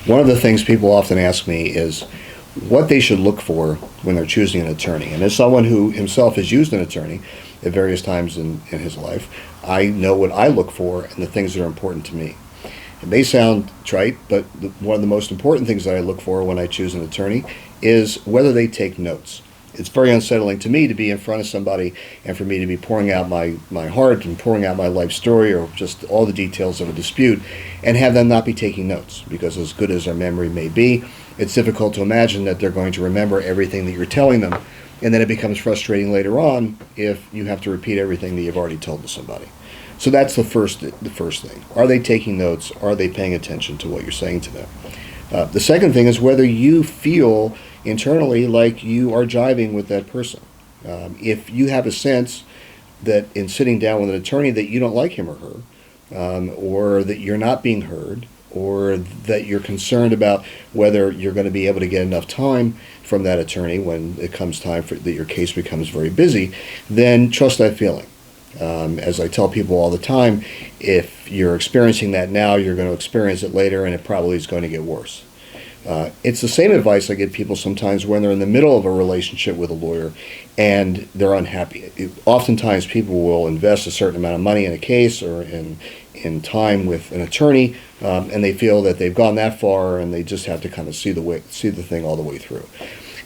One of the things people often ask me is what they should look for when they're choosing an attorney. And as someone who himself has used an attorney at various times in his life, I know what I look for and the things that are important to me. It may sound trite, but one of the most important things that I look for when I choose an attorney is whether they take notes. It's very unsettling to me to be in front of somebody and for me to be pouring out my heart and pouring out my life story or just all the details of a dispute and have them not be taking notes, because as good as their memory may be, it's difficult to imagine that they're going to remember everything that you're telling them, and then it becomes frustrating later on if you have to repeat everything that you've already told to somebody. So that's the first thing. Are they taking notes? Are they paying attention to what you're saying to them? The second thing is whether you feel internally like you are jiving with that person. If you have a sense that in sitting down with an attorney that you don't like him or her, or that you're not being heard, or that you're concerned about whether you're going to be able to get enough time from that attorney when it comes time for that your case becomes very busy, then trust that feeling. As I tell people all the time, if you're experiencing that now, you're going to experience it later, and it probably is going to get worse. It's the same advice I give people sometimes when they're in the middle of a relationship with a lawyer and they're unhappy. Oftentimes people will invest a certain amount of money in a case or in time with an attorney, and they feel that they've gone that far and they just have to kind of see the thing all the way through.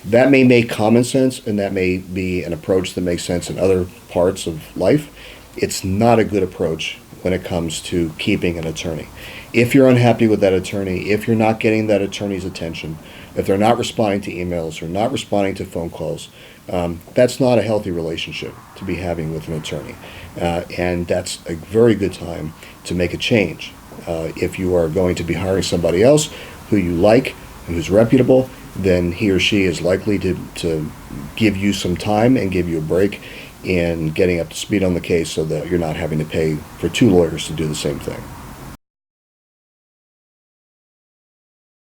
That may make common sense, and that may be an approach that makes sense in other parts of life. It's not a good approach when it comes to keeping an attorney. If you're unhappy with that attorney, if you're not getting that attorney's attention, if they're not responding to emails or not responding to phone calls, that's not a healthy relationship to be having with an attorney. And that's a very good time to make a change. If you are going to be hiring somebody else who you like and who's reputable, then he or she is likely to give you some time and give you a break in getting up to speed on the case so that you're not having to pay for two lawyers to do the same thing.